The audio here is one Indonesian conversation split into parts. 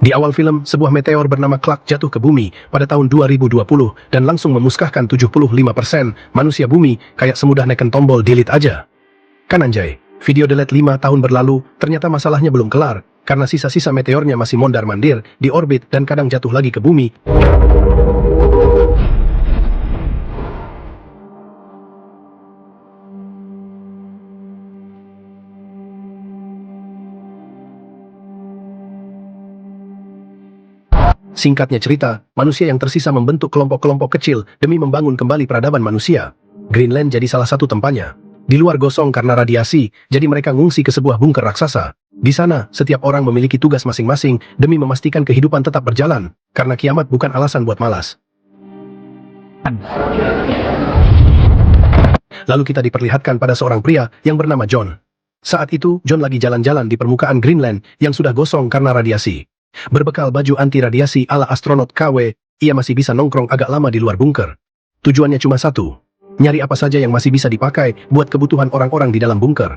Di awal film, sebuah meteor bernama Clark jatuh ke bumi pada tahun 2020 dan langsung memusnahkan 75% manusia bumi kayak semudah neken tombol delete aja. Kan anjay, video delete 5 tahun berlalu, ternyata masalahnya belum kelar, karena sisa-sisa meteornya masih mondar-mandir di orbit dan kadang jatuh lagi ke bumi. Singkatnya cerita, manusia yang tersisa membentuk kelompok-kelompok kecil demi membangun kembali peradaban manusia. Greenland jadi salah satu tempatnya. Di luar gosong karena radiasi, jadi mereka ngungsi ke sebuah bunker raksasa. Di sana, setiap orang memiliki tugas masing-masing demi memastikan kehidupan tetap berjalan, karena kiamat bukan alasan buat malas. Lalu kita diperlihatkan pada seorang pria yang bernama John. Saat itu, John lagi jalan-jalan di permukaan Greenland yang sudah gosong karena radiasi. Berbekal baju anti radiasi ala astronot KW, ia masih bisa nongkrong agak lama di luar bunker. Tujuannya cuma satu, nyari apa saja yang masih bisa dipakai buat kebutuhan orang-orang di dalam bunker.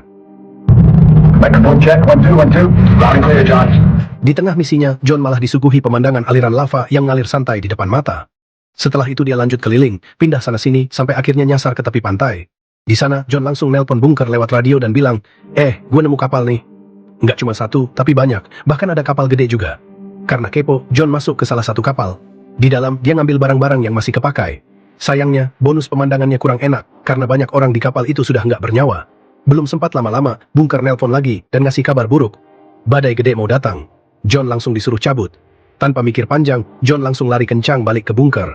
Di tengah misinya, John malah disuguhi pemandangan aliran lava yang ngalir santai di depan mata. Setelah itu dia lanjut keliling, pindah sana-sini sampai akhirnya nyasar ke tepi pantai. Di sana, John langsung nelpon bunker lewat radio dan bilang, gue nemu kapal nih. Nggak cuma satu, tapi banyak, bahkan ada kapal gede juga. Karena kepo, John masuk ke salah satu kapal. Di dalam, dia ngambil barang-barang yang masih kepakai. Sayangnya, bonus pemandangannya kurang enak, karena banyak orang di kapal itu sudah nggak bernyawa. Belum sempat lama-lama, bunker nelpon lagi dan ngasih kabar buruk. Badai gede mau datang. John langsung disuruh cabut. Tanpa mikir panjang, John langsung lari kencang balik ke bunker.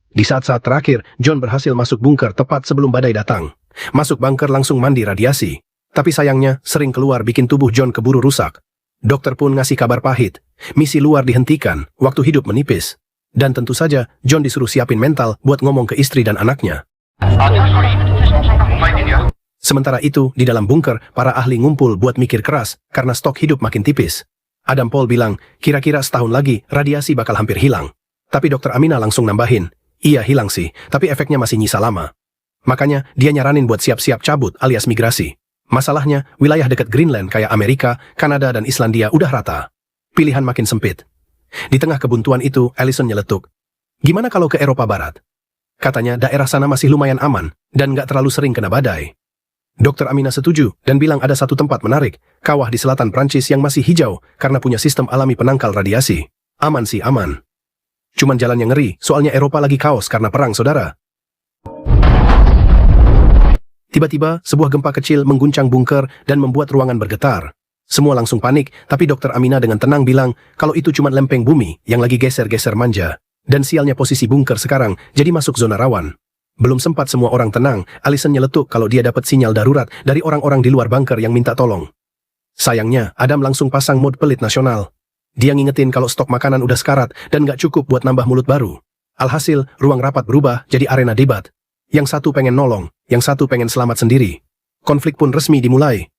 Di saat-saat terakhir, John berhasil masuk bunker tepat sebelum badai datang. Masuk bunker langsung mandi radiasi. Tapi sayangnya, sering keluar bikin tubuh John keburu rusak. Dokter pun ngasih kabar pahit. Misi luar dihentikan, waktu hidup menipis. Dan tentu saja, John disuruh siapin mental buat ngomong ke istri dan anaknya. Sementara itu, di dalam bunker, para ahli ngumpul buat mikir keras karena stok hidup makin tipis. Adam Paul bilang, kira-kira setahun lagi, radiasi bakal hampir hilang. Tapi Dokter Amina langsung nambahin, iya hilang sih, tapi efeknya masih nyisa lama. Makanya, dia nyaranin buat siap-siap cabut alias migrasi. Masalahnya, wilayah dekat Greenland kayak Amerika, Kanada, dan Islandia udah rata. Pilihan makin sempit. Di tengah kebuntuan itu, Allison nyeletuk. Gimana kalau ke Eropa Barat? Katanya daerah sana masih lumayan aman, dan nggak terlalu sering kena badai. Dokter Amina setuju, dan bilang ada satu tempat menarik, kawah di selatan Prancis yang masih hijau, karena punya sistem alami penangkal radiasi. Aman sih, aman. Cuman jalannya ngeri, soalnya Eropa lagi kaos karena perang, saudara. Tiba-tiba, sebuah gempa kecil mengguncang bunker dan membuat ruangan bergetar. Semua langsung panik, tapi Dokter Amina dengan tenang bilang kalau itu cuma lempeng bumi yang lagi geser-geser manja. Dan sialnya posisi bunker sekarang jadi masuk zona rawan. Belum sempat semua orang tenang, Allison nyeletuk kalau dia dapat sinyal darurat dari orang-orang di luar bunker yang minta tolong. Sayangnya, Adam langsung pasang mode pelit nasional. Dia ngingetin kalau stok makanan udah sekarat dan nggak cukup buat nambah mulut baru. Alhasil, ruang rapat berubah jadi arena debat. Yang satu pengen nolong, yang satu pengen selamat sendiri. Konflik pun resmi dimulai.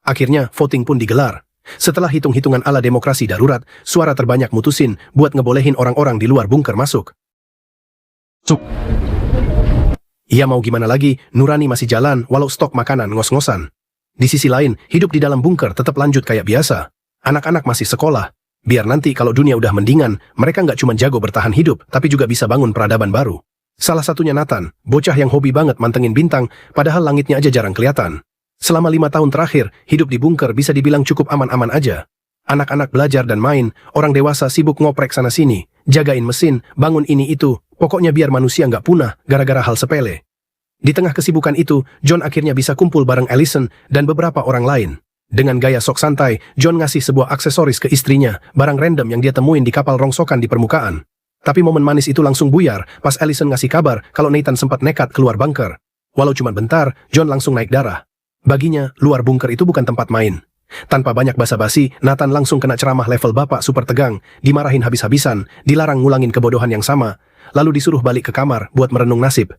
Akhirnya, voting pun digelar. Setelah hitung-hitungan ala demokrasi darurat, suara terbanyak mutusin buat ngebolehin orang-orang di luar bunker masuk. Ia mau gimana lagi, nurani masih jalan walau stok makanan ngos-ngosan. Di sisi lain, hidup di dalam bunker tetap lanjut kayak biasa. Anak-anak masih sekolah. Biar nanti kalau dunia udah mendingan, mereka nggak cuma jago bertahan hidup, tapi juga bisa bangun peradaban baru. Salah satunya Nathan, bocah yang hobi banget mantengin bintang, padahal langitnya aja jarang kelihatan. Selama 5 tahun terakhir, hidup di bunker bisa dibilang cukup aman-aman aja. Anak-anak belajar dan main, orang dewasa sibuk ngoprek sana-sini, jagain mesin, bangun ini itu, pokoknya biar manusia nggak punah gara-gara hal sepele. Di tengah kesibukan itu, John akhirnya bisa kumpul bareng Allison dan beberapa orang lain. Dengan gaya sok santai, John ngasih sebuah aksesoris ke istrinya, barang random yang dia temuin di kapal rongsokan di permukaan. Tapi momen manis itu langsung buyar pas Allison ngasih kabar kalau Nathan sempat nekat keluar bunker. Walau cuma bentar, John langsung naik darah. Baginya, luar bunker itu bukan tempat main. Tanpa banyak basa-basi, Nathan langsung kena ceramah level bapak super tegang, dimarahin habis-habisan, dilarang ngulangin kebodohan yang sama, lalu disuruh balik ke kamar buat merenung nasib.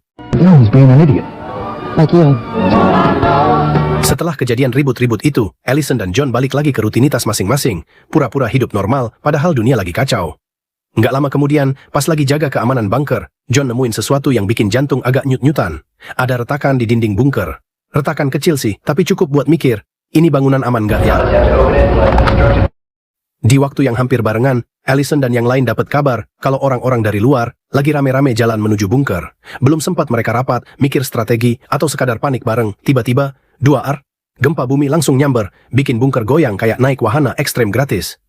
Setelah kejadian ribut-ribut itu, Allison dan John balik lagi ke rutinitas masing-masing, pura-pura hidup normal, padahal dunia lagi kacau. Nggak lama kemudian, pas lagi jaga keamanan bunker, John nemuin sesuatu yang bikin jantung agak nyut-nyutan. Ada retakan di dinding bunker. Retakan kecil sih, tapi cukup buat mikir, Ini bangunan aman nggak ya? Di waktu yang hampir barengan, Allison dan yang lain dapat kabar kalau orang-orang dari luar lagi rame-rame jalan menuju bunker. Belum sempat mereka rapat, mikir strategi, atau sekadar panik bareng. Tiba-tiba, gempa bumi langsung nyamber, bikin bunker goyang kayak naik wahana ekstrem gratis.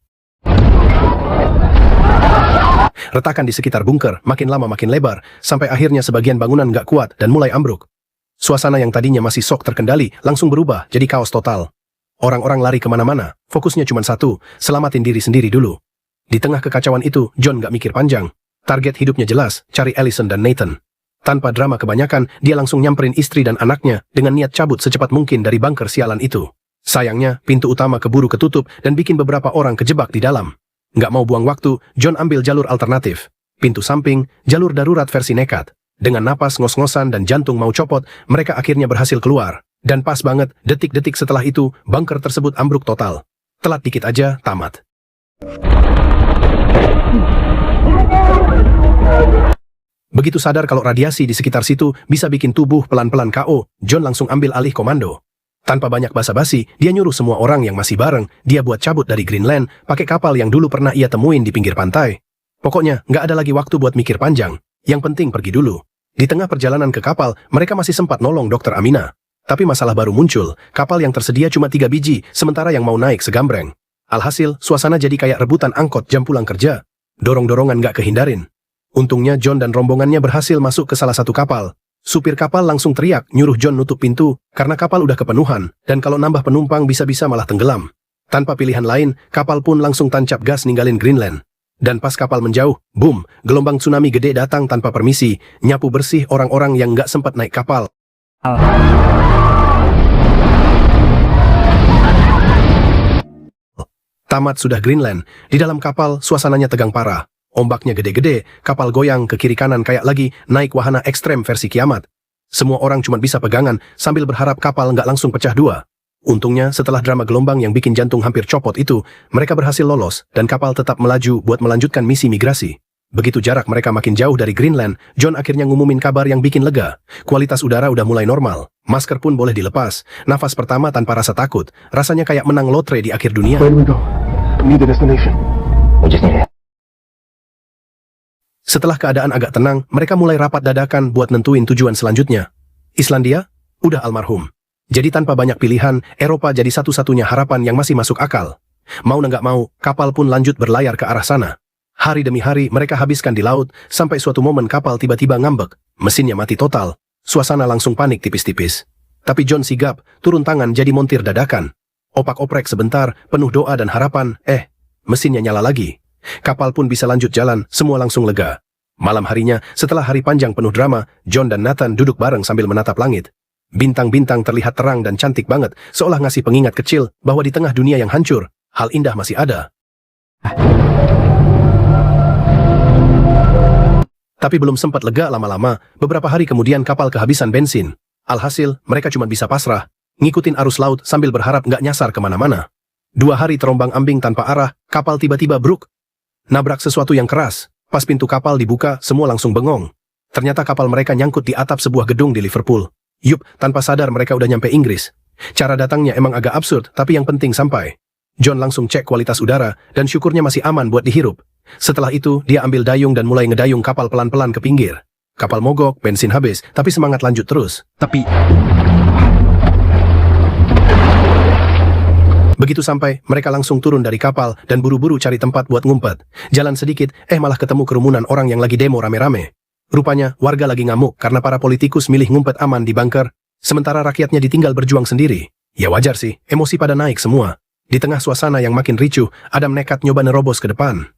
Retakan di sekitar bunker makin lama makin lebar, sampai akhirnya sebagian bangunan nggak kuat dan mulai ambruk. Suasana yang tadinya masih sok terkendali langsung berubah jadi kaos total. Orang-orang lari kemana-mana, fokusnya cuma satu, selamatin diri sendiri dulu. Di tengah kekacauan itu, John nggak mikir panjang. Target hidupnya jelas, cari Allison dan Nathan. Tanpa drama kebanyakan, dia langsung nyamperin istri dan anaknya dengan niat cabut secepat mungkin dari bunker sialan itu. Sayangnya, pintu utama keburu ketutup dan bikin beberapa orang kejebak di dalam. Nggak mau buang waktu, John ambil jalur alternatif. Pintu samping, jalur darurat versi nekat. Dengan napas ngos-ngosan dan jantung mau copot, mereka akhirnya berhasil keluar. Dan pas banget, detik-detik setelah itu, bunker tersebut ambruk total. Telat dikit aja, tamat. Begitu sadar kalau radiasi di sekitar situ bisa bikin tubuh pelan-pelan KO, John langsung ambil alih komando. Tanpa banyak basa-basi, dia nyuruh semua orang yang masih bareng, dia buat cabut dari Greenland, pakai kapal yang dulu pernah ia temuin di pinggir pantai. Pokoknya, nggak ada lagi waktu buat mikir panjang. Yang penting pergi dulu. Di tengah perjalanan ke kapal, mereka masih sempat nolong Dr. Amina. Tapi masalah baru muncul, kapal yang tersedia cuma 3 biji, sementara yang mau naik segambreng. Alhasil, suasana jadi kayak rebutan angkot jam pulang kerja. Dorong-dorongan nggak kehindarin. Untungnya John dan rombongannya berhasil masuk ke salah satu kapal. Supir kapal langsung teriak, nyuruh John nutup pintu, karena kapal udah kepenuhan, dan kalau nambah penumpang bisa-bisa malah tenggelam. Tanpa pilihan lain, kapal pun langsung tancap gas ninggalin Greenland. Dan pas kapal menjauh, boom, gelombang tsunami gede datang tanpa permisi, nyapu bersih orang-orang yang nggak sempat naik kapal. Tamat sudah Greenland, di dalam kapal suasananya tegang parah. Ombaknya gede-gede, kapal goyang ke kiri kanan kayak lagi naik wahana ekstrem versi kiamat. Semua orang cuma bisa pegangan sambil berharap kapal nggak langsung pecah dua. Untungnya setelah drama gelombang yang bikin jantung hampir copot itu, mereka berhasil lolos dan kapal tetap melaju buat melanjutkan misi migrasi. Begitu jarak mereka makin jauh dari Greenland, John akhirnya ngumumin kabar yang bikin lega. Kualitas udara udah mulai normal, masker pun boleh dilepas, nafas pertama tanpa rasa takut, rasanya kayak menang lotre di akhir dunia. Setelah keadaan agak tenang, mereka mulai rapat dadakan buat nentuin tujuan selanjutnya. Islandia? Udah almarhum. Jadi tanpa banyak pilihan, Eropa jadi satu-satunya harapan yang masih masuk akal. Mau nggak mau, kapal pun lanjut berlayar ke arah sana. Hari demi hari mereka habiskan di laut, sampai suatu momen kapal tiba-tiba ngambek. Mesinnya mati total. Suasana langsung panik tipis-tipis. Tapi John sigap, turun tangan jadi montir dadakan. Opak-oprek sebentar, penuh doa dan harapan, mesinnya nyala lagi. Kapal pun bisa lanjut jalan, semua langsung lega. Malam harinya, setelah hari panjang penuh drama, John dan Nathan duduk bareng sambil menatap langit. Bintang-bintang terlihat terang dan cantik banget, seolah ngasih pengingat kecil bahwa di tengah dunia yang hancur, hal indah masih ada. Tapi belum sempat lega lama-lama, beberapa hari kemudian kapal kehabisan bensin. Alhasil, mereka cuma bisa pasrah, ngikutin arus laut sambil berharap nggak nyasar kemana-mana. 2 hari terombang-ambing tanpa arah, kapal tiba-tiba bruk. Nabrak sesuatu yang keras. Pas pintu kapal dibuka, semua langsung bengong. Ternyata kapal mereka nyangkut di atap sebuah gedung di Liverpool. Yup, tanpa sadar mereka udah nyampe Inggris. Cara datangnya emang agak absurd, tapi yang penting sampai. John langsung cek kualitas udara, dan syukurnya masih aman buat dihirup. Setelah itu, dia ambil dayung dan mulai ngedayung kapal pelan-pelan ke pinggir. Kapal mogok, bensin habis, tapi semangat lanjut terus. Begitu sampai, mereka langsung turun dari kapal dan buru-buru cari tempat buat ngumpet. Jalan sedikit, malah ketemu kerumunan orang yang lagi demo rame-rame. Rupanya, warga lagi ngamuk karena para politikus milih ngumpet aman di bunker, sementara rakyatnya ditinggal berjuang sendiri. Ya wajar sih, emosi pada naik semua. Di tengah suasana yang makin ricuh, Adam nekat nyoba nerobos ke depan.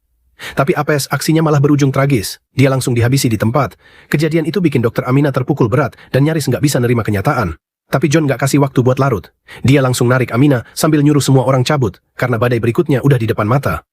Tapi apes aksinya malah berujung tragis. Dia langsung dihabisi di tempat. Kejadian itu bikin Dr. Amina terpukul berat dan nyaris nggak bisa nerima kenyataan. Tapi John nggak kasih waktu buat larut. Dia langsung narik Amina sambil nyuruh semua orang cabut, karena badai berikutnya udah di depan mata.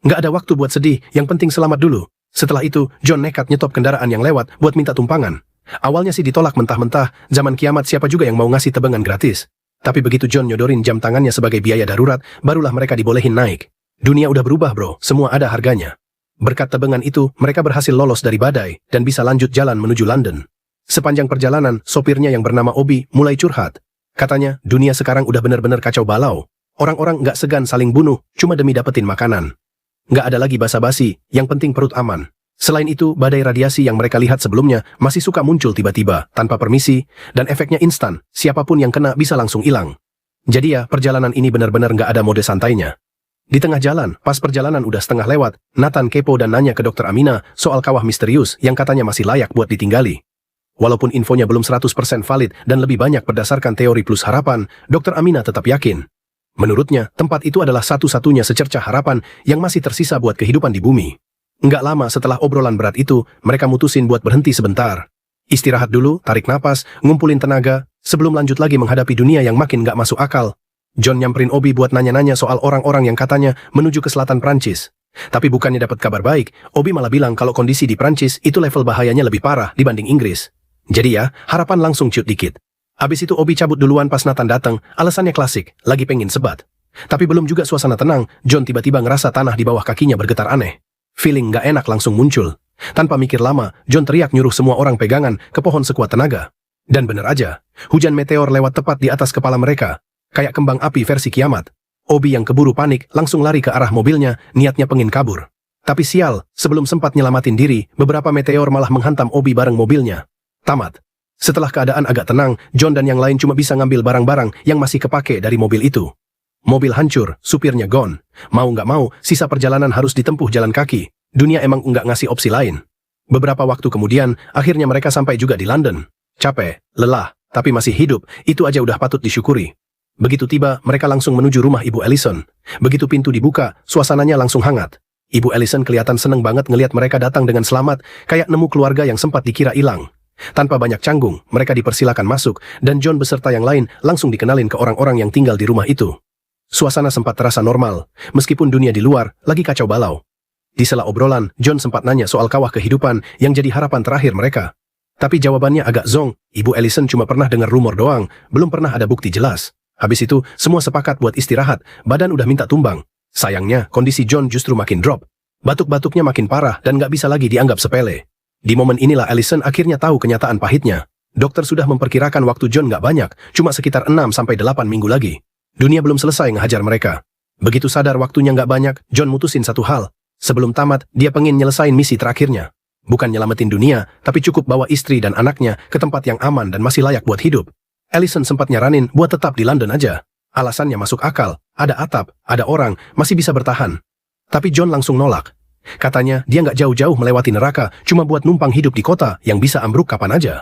Nggak ada waktu buat sedih, yang penting selamat dulu. Setelah itu, John nekat nyetop kendaraan yang lewat buat minta tumpangan. Awalnya sih ditolak mentah-mentah, zaman kiamat siapa juga yang mau ngasih tebengan gratis. Tapi begitu John nyodorin jam tangannya sebagai biaya darurat, barulah mereka dibolehin naik. Dunia udah berubah bro, semua ada harganya. Berkat tebengan itu, mereka berhasil lolos dari badai, dan bisa lanjut jalan menuju London. Sepanjang perjalanan, sopirnya yang bernama Obi mulai curhat. Katanya, dunia sekarang udah bener-bener kacau balau. Orang-orang nggak segan saling bunuh, cuma demi dapetin makanan. Nggak ada lagi basa-basi, yang penting perut aman. Selain itu, badai radiasi yang mereka lihat sebelumnya masih suka muncul tiba-tiba, tanpa permisi, dan efeknya instan, siapapun yang kena bisa langsung hilang. Jadi ya, perjalanan ini benar-benar nggak ada mode santainya. Di tengah jalan, pas perjalanan udah setengah lewat, Nathan kepo dan nanya ke Dr. Amina soal kawah misterius yang katanya masih layak buat ditinggali. Walaupun infonya belum 100% valid dan lebih banyak berdasarkan teori plus harapan, Dr. Amina tetap yakin. Menurutnya, tempat itu adalah satu-satunya secercah harapan yang masih tersisa buat kehidupan di bumi. Nggak lama setelah obrolan berat itu, mereka mutusin buat berhenti sebentar. Istirahat dulu, tarik napas, ngumpulin tenaga, sebelum lanjut lagi menghadapi dunia yang makin nggak masuk akal. John nyamperin Obi buat nanya-nanya soal orang-orang yang katanya menuju ke selatan Prancis. Tapi bukannya dapat kabar baik, Obi malah bilang kalau kondisi di Prancis itu level bahayanya lebih parah dibanding Inggris. Jadi ya, harapan langsung ciut dikit. Abis itu Obi cabut duluan pas Nathan datang, alasannya klasik, lagi pengen sebat. Tapi belum juga suasana tenang, John tiba-tiba ngerasa tanah di bawah kakinya bergetar aneh. Feeling nggak enak langsung muncul. Tanpa mikir lama, John teriak nyuruh semua orang pegangan ke pohon sekuat tenaga. Dan bener aja, hujan meteor lewat tepat di atas kepala mereka. Kayak kembang api versi kiamat. Obi yang keburu panik langsung lari ke arah mobilnya, niatnya pengen kabur. Tapi sial, sebelum sempat nyelamatin diri, beberapa meteor malah menghantam Obi bareng mobilnya. Tamat. Setelah keadaan agak tenang, John dan yang lain cuma bisa ngambil barang-barang yang masih kepake dari mobil itu. Mobil hancur, supirnya gone. Mau nggak mau, sisa perjalanan harus ditempuh jalan kaki. Dunia emang nggak ngasih opsi lain. Beberapa waktu kemudian, akhirnya mereka sampai juga di London. Capek, lelah, tapi masih hidup, itu aja udah patut disyukuri. Begitu tiba, mereka langsung menuju rumah Ibu Ellison. Begitu pintu dibuka, suasananya langsung hangat. Ibu Ellison kelihatan seneng banget ngelihat mereka datang dengan selamat, kayak nemu keluarga yang sempat dikira hilang. Tanpa banyak canggung, mereka dipersilakan masuk, dan John beserta yang lain langsung dikenalin ke orang-orang yang tinggal di rumah itu. Suasana sempat terasa normal, meskipun dunia di luar lagi kacau balau. Di sela obrolan, John sempat nanya soal kawah kehidupan yang jadi harapan terakhir mereka. Tapi jawabannya agak zonk, Ibu Ellison cuma pernah dengar rumor doang, belum pernah ada bukti jelas. Habis itu, semua sepakat buat istirahat, badan udah minta tumbang. Sayangnya, kondisi John justru makin drop. Batuk-batuknya makin parah dan nggak bisa lagi dianggap sepele. Di momen inilah Ellison akhirnya tahu kenyataan pahitnya. Dokter sudah memperkirakan waktu John nggak banyak, cuma sekitar 6-8 minggu lagi. Dunia belum selesai ngehajar mereka. Begitu sadar waktunya nggak banyak, John mutusin satu hal. Sebelum tamat, dia pengen nyelesain misi terakhirnya. Bukan nyelamatin dunia, tapi cukup bawa istri dan anaknya ke tempat yang aman dan masih layak buat hidup. Ellison sempat nyaranin buat tetap di London aja. Alasannya masuk akal, ada atap, ada orang, masih bisa bertahan. Tapi John langsung nolak. Katanya dia nggak jauh-jauh melewati neraka, cuma buat numpang hidup di kota yang bisa ambruk kapan aja.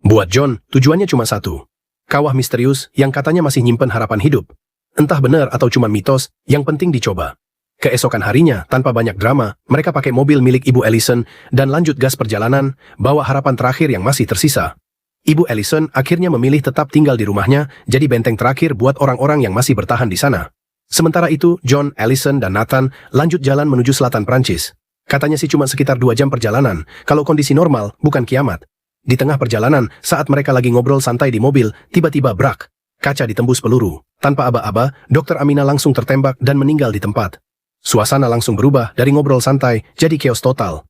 Buat John, tujuannya cuma satu. Kawah misterius yang katanya masih nyimpen harapan hidup. Entah benar atau cuma mitos, yang penting dicoba. Keesokan harinya, tanpa banyak drama, mereka pakai mobil milik Ibu Ellison dan lanjut gas perjalanan, bawa harapan terakhir yang masih tersisa. Ibu Ellison akhirnya memilih tetap tinggal di rumahnya, jadi benteng terakhir buat orang-orang yang masih bertahan di sana. Sementara itu, John, Ellison, dan Nathan lanjut jalan menuju selatan Prancis. Katanya sih cuma sekitar 2 jam perjalanan, kalau kondisi normal, bukan kiamat. Di tengah perjalanan, saat mereka lagi ngobrol santai di mobil, tiba-tiba brak. Kaca ditembus peluru. Tanpa aba-aba, Dr. Amina langsung tertembak dan meninggal di tempat. Suasana langsung berubah dari ngobrol santai jadi chaos total.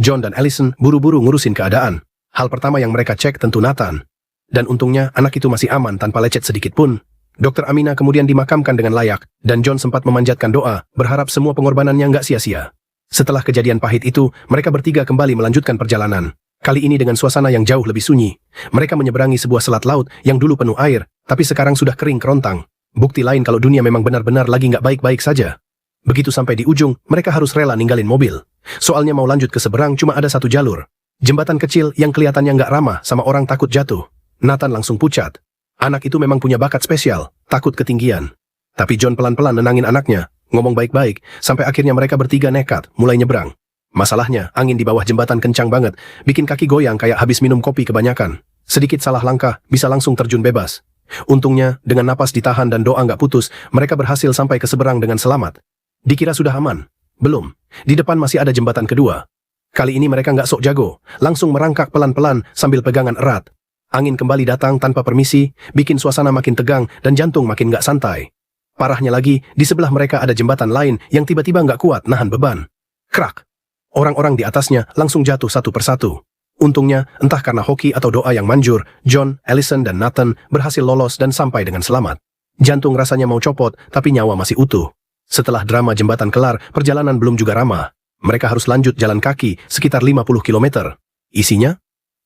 John dan Ellison buru-buru ngurusin keadaan. Hal pertama yang mereka cek tentu Nathan. Dan untungnya anak itu masih aman tanpa lecet sedikit pun. Dr. Amina kemudian dimakamkan dengan layak, dan John sempat memanjatkan doa, berharap semua pengorbanannya nggak sia-sia. Setelah kejadian pahit itu, mereka bertiga kembali melanjutkan perjalanan. Kali ini dengan suasana yang jauh lebih sunyi. Mereka menyeberangi sebuah selat laut yang dulu penuh air, tapi sekarang sudah kering kerontang. Bukti lain kalau dunia memang benar-benar lagi nggak baik-baik saja. Begitu sampai di ujung, mereka harus rela ninggalin mobil. Soalnya mau lanjut ke seberang cuma ada satu jalur. Jembatan kecil yang kelihatannya nggak ramah sama orang takut jatuh. Nathan langsung pucat. Anak itu memang punya bakat spesial, takut ketinggian. Tapi John pelan-pelan nenangin anaknya, ngomong baik-baik, sampai akhirnya mereka bertiga nekat, mulai nyebrang. Masalahnya, angin di bawah jembatan kencang banget, bikin kaki goyang kayak habis minum kopi kebanyakan. Sedikit salah langkah, bisa langsung terjun bebas. Untungnya, dengan napas ditahan dan doa nggak putus, mereka berhasil sampai ke seberang dengan selamat. Dikira sudah aman. Belum. Di depan masih ada jembatan kedua. Kali ini mereka nggak sok jago, langsung merangkak pelan-pelan sambil pegangan erat. Angin kembali datang tanpa permisi, bikin suasana makin tegang dan jantung makin nggak santai. Parahnya lagi, di sebelah mereka ada jembatan lain yang tiba-tiba nggak kuat nahan beban. Krak! Orang-orang di atasnya langsung jatuh satu persatu. Untungnya, entah karena hoki atau doa yang manjur, John, Allison, dan Nathan berhasil lolos dan sampai dengan selamat. Jantung rasanya mau copot, tapi nyawa masih utuh. Setelah drama jembatan kelar, perjalanan belum juga ramah. Mereka harus lanjut jalan kaki sekitar 50 km. Isinya?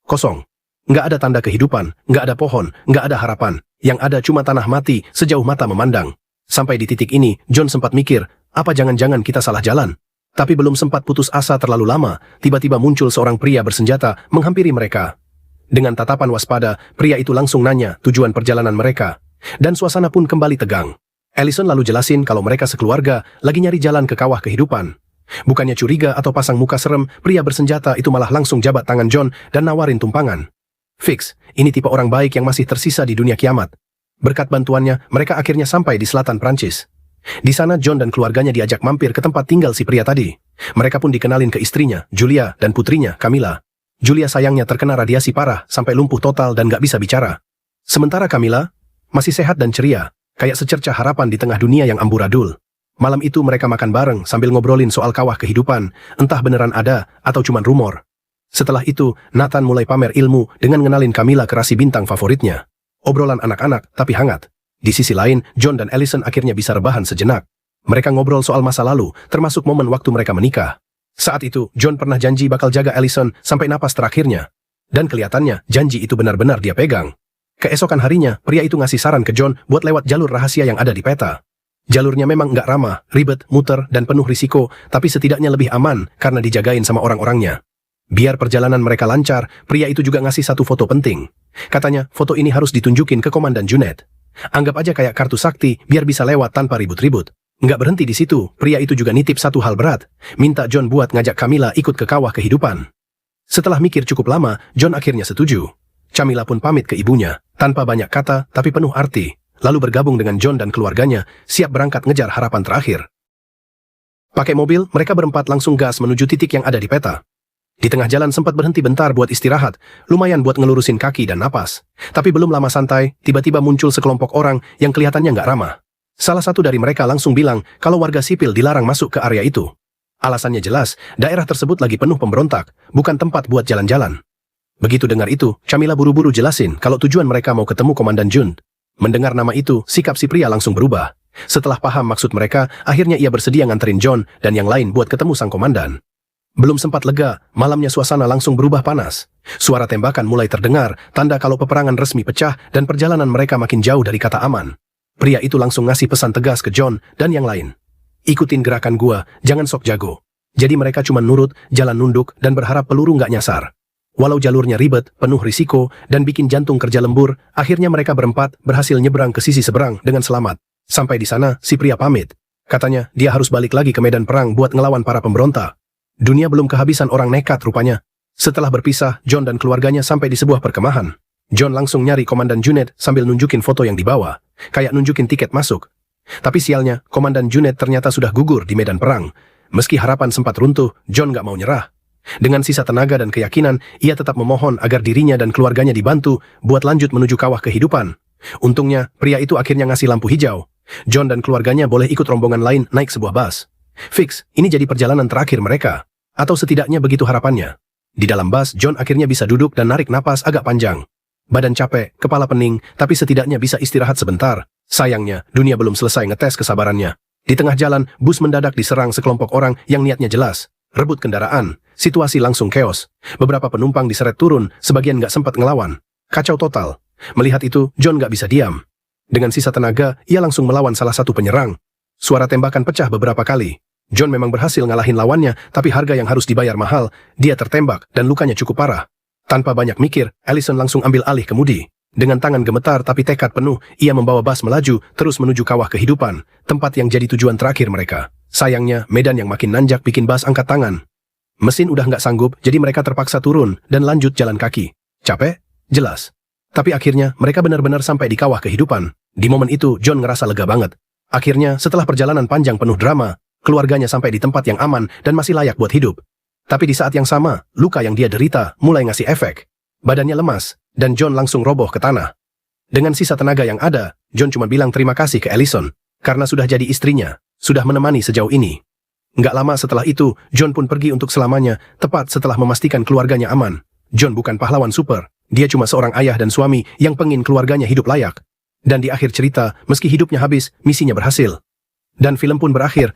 Kosong. Nggak ada tanda kehidupan, nggak ada pohon, nggak ada harapan. Yang ada cuma tanah mati sejauh mata memandang. Sampai di titik ini, John sempat mikir, apa jangan-jangan kita salah jalan? Tapi belum sempat putus asa terlalu lama, tiba-tiba muncul seorang pria bersenjata menghampiri mereka. Dengan tatapan waspada, pria itu langsung nanya tujuan perjalanan mereka. Dan suasana pun kembali tegang. Allison lalu jelasin kalau mereka sekeluarga lagi nyari jalan ke kawah kehidupan. Bukannya curiga atau pasang muka serem, pria bersenjata itu malah langsung jabat tangan John dan nawarin tumpangan. Fix, ini tipe orang baik yang masih tersisa di dunia kiamat. Berkat bantuannya, mereka akhirnya sampai di selatan Prancis. Di sana John dan keluarganya diajak mampir ke tempat tinggal si pria tadi. Mereka pun dikenalin ke istrinya, Julia, dan putrinya, Camilla. Julia sayangnya terkena radiasi parah sampai lumpuh total dan gak bisa bicara. Sementara Camilla masih sehat dan ceria, kayak secercah harapan di tengah dunia yang amburadul. Malam itu mereka makan bareng sambil ngobrolin soal kawah kehidupan, entah beneran ada atau cuman rumor. Setelah itu, Nathan mulai pamer ilmu dengan ngenalin Camilla ke rasi bintang favoritnya. Obrolan anak-anak tapi hangat. Di sisi lain, John dan Allison akhirnya bisa rebahan sejenak. Mereka ngobrol soal masa lalu, termasuk momen waktu mereka menikah. Saat itu, John pernah janji bakal jaga Allison sampai napas terakhirnya. Dan kelihatannya, janji itu benar-benar dia pegang. Keesokan harinya, pria itu ngasih saran ke John buat lewat jalur rahasia yang ada di peta. Jalurnya memang nggak ramah, ribet, muter, dan penuh risiko, tapi setidaknya lebih aman karena dijagain sama orang-orangnya. Biar perjalanan mereka lancar, pria itu juga ngasih satu foto penting. Katanya, foto ini harus ditunjukin ke Komandan Junet. Anggap aja kayak kartu sakti, biar bisa lewat tanpa ribut-ribut. Nggak berhenti di situ, pria itu juga nitip satu hal berat. Minta John buat ngajak Camilla ikut ke kawah kehidupan. Setelah mikir cukup lama, John akhirnya setuju. Camilla pun pamit ke ibunya, tanpa banyak kata tapi penuh arti. Lalu bergabung dengan John dan keluarganya, siap berangkat ngejar harapan terakhir. Pakai mobil, mereka berempat langsung gas menuju titik yang ada di peta. Di tengah jalan sempat berhenti bentar buat istirahat, lumayan buat ngelurusin kaki dan napas. Tapi belum lama santai, tiba-tiba muncul sekelompok orang yang kelihatannya nggak ramah. Salah satu dari mereka langsung bilang kalau warga sipil dilarang masuk ke area itu. Alasannya jelas, daerah tersebut lagi penuh pemberontak, bukan tempat buat jalan-jalan. Begitu dengar itu, Camilla buru-buru jelasin kalau tujuan mereka mau ketemu Komandan Jun. Mendengar nama itu, sikap si pria langsung berubah. Setelah paham maksud mereka, akhirnya ia bersedia nganterin John dan yang lain buat ketemu sang komandan. Belum sempat lega, malamnya suasana langsung berubah panas. Suara tembakan mulai terdengar, tanda kalau peperangan resmi pecah dan perjalanan mereka makin jauh dari kata aman. Pria itu langsung ngasih pesan tegas ke John dan yang lain. Ikutin gerakan gua, jangan sok jago. Jadi mereka cuma nurut, jalan nunduk, dan berharap peluru nggak nyasar. Walau jalurnya ribet, penuh risiko, dan bikin jantung kerja lembur, akhirnya mereka berempat berhasil nyebrang ke sisi seberang dengan selamat. Sampai di sana, si pria pamit. Katanya, dia harus balik lagi ke medan perang buat ngelawan para pemberontak. Dunia belum kehabisan orang nekat rupanya. Setelah berpisah, John dan keluarganya sampai di sebuah perkemahan. John langsung nyari Komandan Junet sambil nunjukin foto yang dibawa. Kayak nunjukin tiket masuk. Tapi sialnya, Komandan Junet ternyata sudah gugur di medan perang. Meski harapan sempat runtuh, John nggak mau nyerah. Dengan sisa tenaga dan keyakinan, ia tetap memohon agar dirinya dan keluarganya dibantu buat lanjut menuju kawah kehidupan. Untungnya, pria itu akhirnya ngasih lampu hijau. John dan keluarganya boleh ikut rombongan lain naik sebuah bus. Fix, ini jadi perjalanan terakhir mereka. Atau setidaknya begitu harapannya. Di dalam bus, John akhirnya bisa duduk dan narik napas agak panjang. Badan capek, kepala pening, tapi setidaknya bisa istirahat sebentar. Sayangnya, dunia belum selesai ngetes kesabarannya. Di tengah jalan, bus mendadak diserang sekelompok orang yang niatnya jelas. Rebut kendaraan, situasi langsung chaos. Beberapa penumpang diseret turun, sebagian nggak sempat ngelawan. Kacau total. Melihat itu, John nggak bisa diam. Dengan sisa tenaga, ia langsung melawan salah satu penyerang. Suara tembakan pecah beberapa kali. John memang berhasil ngalahin lawannya, tapi harga yang harus dibayar mahal. Dia tertembak dan lukanya cukup parah. Tanpa banyak mikir, Allison langsung ambil alih kemudi. Dengan tangan gemetar tapi tekad penuh, ia membawa bus melaju terus menuju kawah kehidupan, tempat yang jadi tujuan terakhir mereka. Sayangnya, medan yang makin nanjak bikin bus angkat tangan. Mesin udah nggak sanggup, jadi mereka terpaksa turun dan lanjut jalan kaki. Capek? Jelas. Tapi akhirnya, mereka benar-benar sampai di kawah kehidupan. Di momen itu, John ngerasa lega banget. Akhirnya, setelah perjalanan panjang penuh drama, keluarganya sampai di tempat yang aman dan masih layak buat hidup. Tapi di saat yang sama, luka yang dia derita mulai ngasih efek. Badannya lemas, dan John langsung roboh ke tanah. Dengan sisa tenaga yang ada, John cuma bilang terima kasih ke Allison, karena sudah jadi istrinya, sudah menemani sejauh ini. Nggak lama setelah itu, John pun pergi untuk selamanya, tepat setelah memastikan keluarganya aman. John bukan pahlawan super. Dia cuma seorang ayah dan suami yang pengin keluarganya hidup layak. Dan di akhir cerita, meski hidupnya habis, misinya berhasil. Dan film pun berakhir